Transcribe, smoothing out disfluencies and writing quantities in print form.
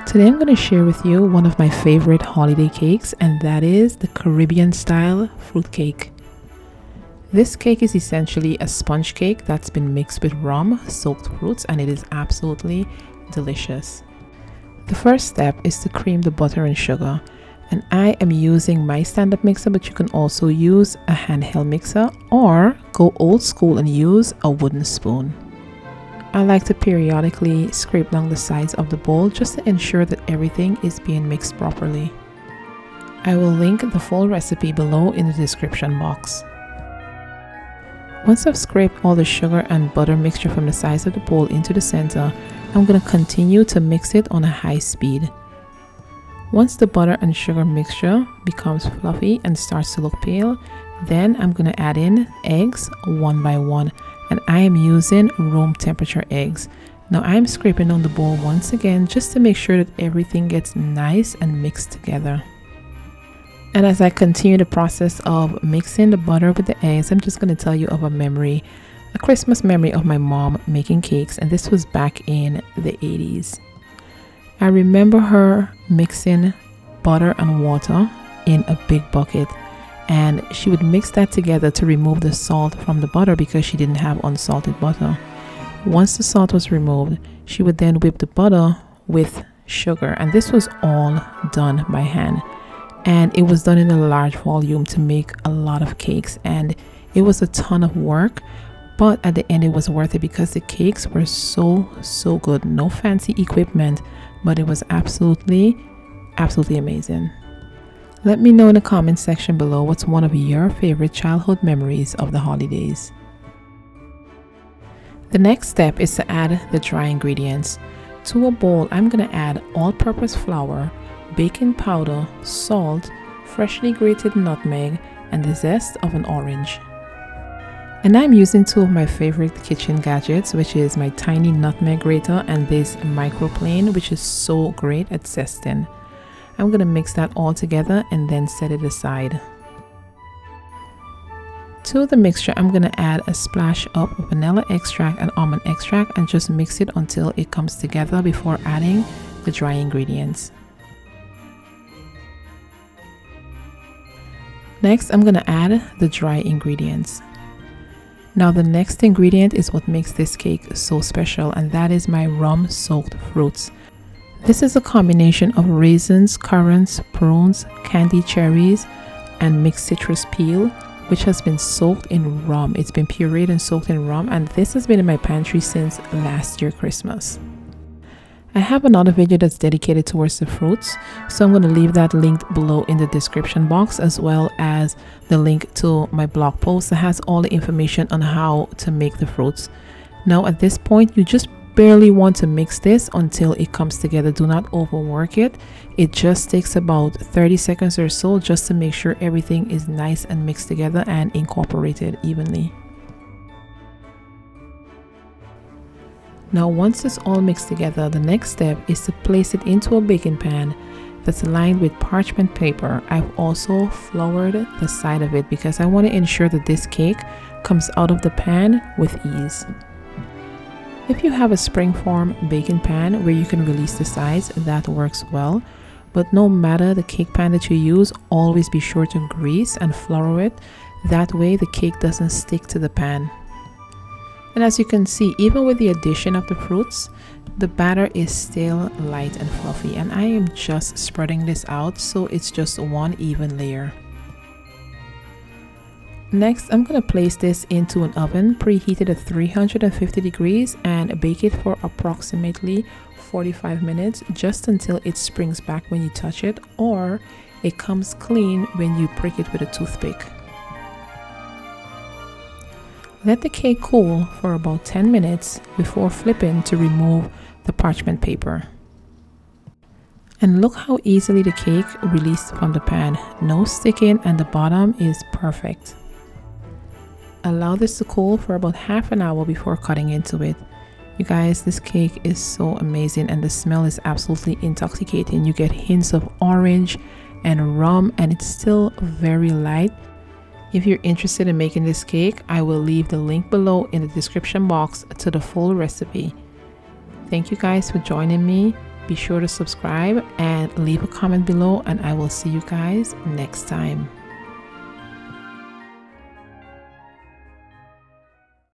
Today I'm going to share with you one of my favorite holiday cakes, and that is the Caribbean style fruitcake. This cake is essentially a sponge cake that's been mixed with rum, soaked fruits, and it is absolutely delicious. The first step is to cream the butter and sugar, and I am using my stand-up mixer, but you can also use a handheld mixer or go old school and use a wooden spoon. I like to periodically scrape down the sides of the bowl just to ensure that everything is being mixed properly. I will link the full recipe below in the description box. Once I've scraped all the sugar and butter mixture from the sides of the bowl into the center, I'm going to continue to mix it on a high speed. Once the butter and sugar mixture becomes fluffy and starts to look pale, then I'm going to add in eggs one by one. And I am using room temperature eggs. Now I am scraping on the bowl once again just to make sure that everything gets nice and mixed together. And as I continue the process of mixing the butter with the eggs, I'm just going to tell you of a Christmas memory of my mom making cakes, and this was back in the 80s. I remember her mixing butter and water in a big bucket, and she would mix that together to remove the salt from the butter because she didn't have unsalted butter. Once the salt was removed, she would then whip the butter with sugar, and this was all done by hand. And it was done in a large volume to make a lot of cakes, and it was a ton of work, but at the end it was worth it because the cakes were so good. No fancy equipment, but it was absolutely amazing. Let me know in the comment section below what's one of your favorite childhood memories of the holidays. The next step is to add the dry ingredients. To a bowl, I'm going to add all-purpose flour, baking powder, salt, freshly grated nutmeg, and the zest of an orange. And I'm using two of my favorite kitchen gadgets, which is my tiny nutmeg grater and this microplane, which is so great at zesting. I'm going to mix that all together and then set it aside. To the mixture, I'm going to add a splash of vanilla extract and almond extract and just mix it until it comes together before adding the dry ingredients. Next, I'm going to add the dry ingredients. Now the next ingredient is what makes this cake so special, and that is my rum soaked fruits. This is a combination of raisins, currants, prunes, candied cherries, and mixed citrus peel, which has been soaked in rum. It's been pureed and soaked in rum, and this has been in my pantry since last year Christmas. I have another video that's dedicated towards the fruits, so I'm going to leave that linked below in the description box, as well as the link to my blog post that has all the information on how to make the fruits. Now at this point, you just barely want to mix this until it comes together. Do not overwork it. It just takes about 30 seconds or so just to make sure everything is nice and mixed together and incorporated evenly. Now once it's all mixed together, the next step is to place it into a baking pan that's lined with parchment paper. I've also floured the side of it because I want to ensure that this cake comes out of the pan with ease. If you have a springform baking pan where you can release the sides, that works well. But no matter the cake pan that you use, always be sure to grease and flour it. That way the cake doesn't stick to the pan. And as you can see, even with the addition of the fruits, the batter is still light and fluffy. And I am just spreading this out so it's just one even layer. Next, I'm going to place this into an oven preheated at 350 degrees and bake it for approximately 45 minutes, just until it springs back when you touch it, or it comes clean when you prick it with a toothpick. Let the cake cool for about 10 minutes before flipping to remove the parchment paper. And look how easily the cake released from the pan. No sticking, and the bottom is perfect. Allow this to cool for about half an hour before cutting into it. You guys, this cake is so amazing, and the smell is absolutely intoxicating. You get hints of orange and rum, and it's still very light. If you're interested in making this cake, I will leave the link below in the description box to the full recipe. Thank you guys for joining me. Be sure to subscribe and leave a comment below, and I will see you guys next time.